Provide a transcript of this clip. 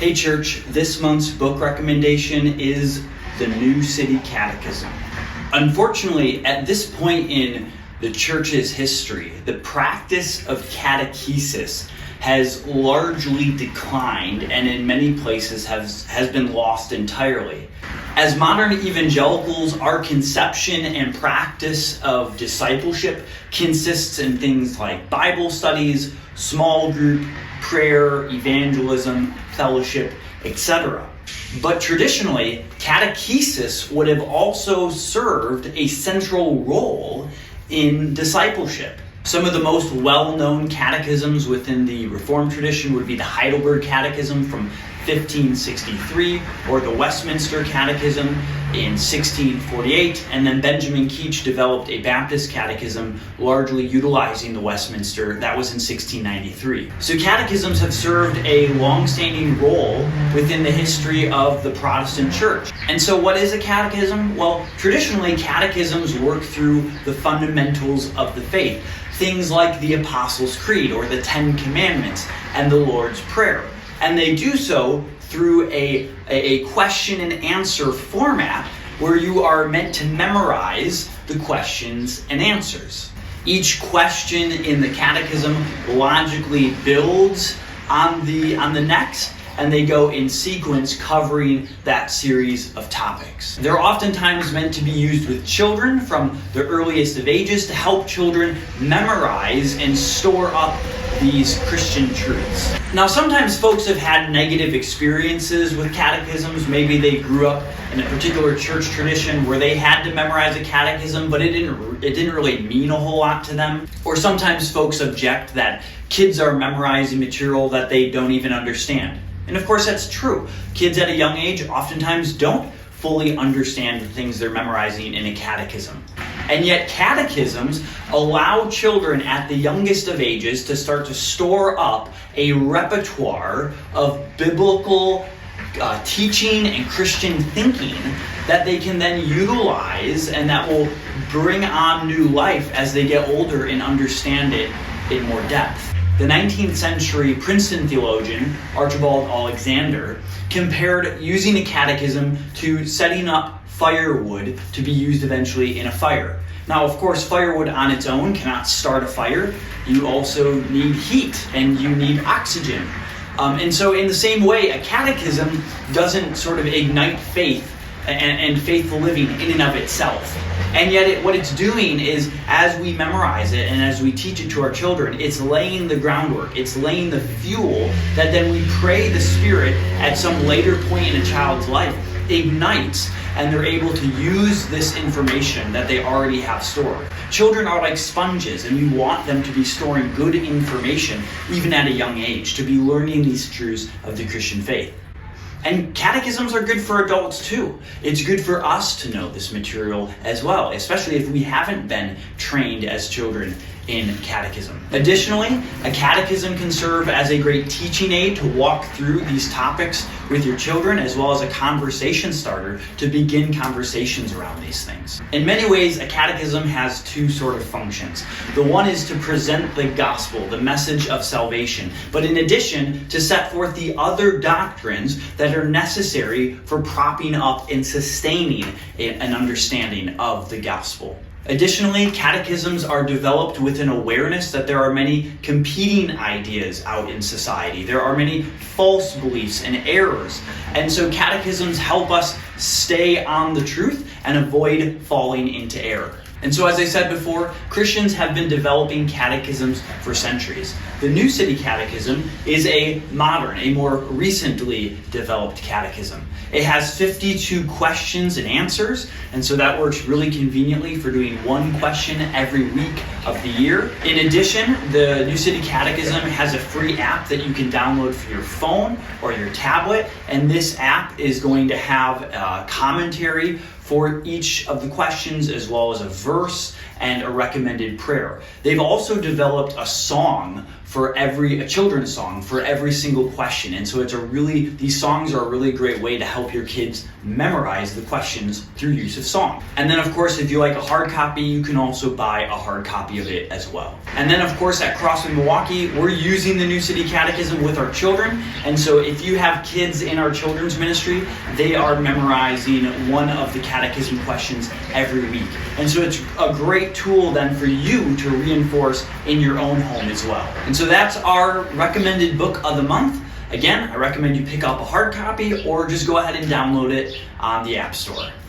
Hey church, this month's book recommendation is the New City Catechism. Unfortunately, at this point in the church's history, the practice of catechesis has largely declined and in many places has been lost entirely. As modern evangelicals, our conception and practice of discipleship consists in things like Bible studies, small group, prayer, evangelism, fellowship, etc. But traditionally, catechesis would have also served a central role in discipleship. Some of the most well-known catechisms within the Reformed tradition would be the Heidelberg Catechism from 1563, or the Westminster Catechism in 1648, and then Benjamin Keach developed a Baptist catechism largely utilizing the Westminster. That was in 1693. So catechisms have served a long-standing role within the history of the Protestant church. And so what is a catechism? Well, traditionally catechisms work through the fundamentals of the faith. Things like the Apostles' Creed or the Ten Commandments and the Lord's Prayer. And they do so through a question and answer format where you are meant to memorize the questions and answers. Each question in the catechism logically builds on the next, and they go in sequence covering that series of topics. They're oftentimes meant to be used with children from the earliest of ages to help children memorize and store up these Christian truths. Now, sometimes folks have had negative experiences with catechisms. Maybe they grew up in a particular church tradition where they had to memorize a catechism, but it didn't really mean a whole lot to them. Or sometimes folks object that kids are memorizing material that they don't even understand. And of course, that's true. Kids at a young age oftentimes don't fully understand the things they're memorizing in a catechism. And yet catechisms allow children at the youngest of ages to start to store up a repertoire of biblical teaching and Christian thinking that they can then utilize and that will bring on new life as they get older and understand it in more depth. The 19th century Princeton theologian, Archibald Alexander, compared using a catechism to setting up firewood to be used eventually in a fire. Now, of course, firewood on its own cannot start a fire. You also need heat and you need oxygen. And so in the same way, a catechism doesn't sort of ignite faith and faithful living in and of itself. And yet what it's doing is, as we memorize it and as we teach it to our children, it's laying the groundwork, it's laying the fuel that then we pray the Spirit at some later point in a child's life ignites, and they're able to use this information that they already have stored. Children are like sponges, and we want them to be storing good information even at a young age, to be learning these truths of the Christian faith. And catechisms are good for adults too. It's good for us to know this material as well, especially if we haven't been trained as children in catechism. Additionally, a catechism can serve as a great teaching aid to walk through these topics with your children, as well as a conversation starter to begin conversations around these things. In many ways, a catechism has two sort of functions. The one is to present the gospel, the message of salvation, but in addition, to set forth the other doctrines that are necessary for propping up and sustaining an understanding of the gospel. Additionally, catechisms are developed with an awareness that there are many competing ideas out in society. There are many false beliefs and errors. And so catechisms help us stay on the truth and avoid falling into error. And so, as I said before, Christians have been developing catechisms for centuries. The New City Catechism is a modern, a more recently developed catechism. It has 52 questions and answers, and so that works really conveniently for doing one question every week of the year. In addition, the New City Catechism has a free app that you can download for your phone or your tablet, and this app is going to have a commentary for each of the questions, as well as a verse and a recommended prayer. They've also developed a song for a children's song for every single question. And so these songs are a really great way to help your kids memorize the questions through use of song. And then of course, if you like a hard copy, you can also buy a hard copy of it as well. And then of course at Crossway Milwaukee, we're using the New City Catechism with our children. And so if you have kids in our children's ministry, they are memorizing one of the catechism questions every week. And so it's a great tool then for you to reinforce in your own home as well. And so that's our recommended book of the month. Again, I recommend you pick up a hard copy or just go ahead and download it on the App Store.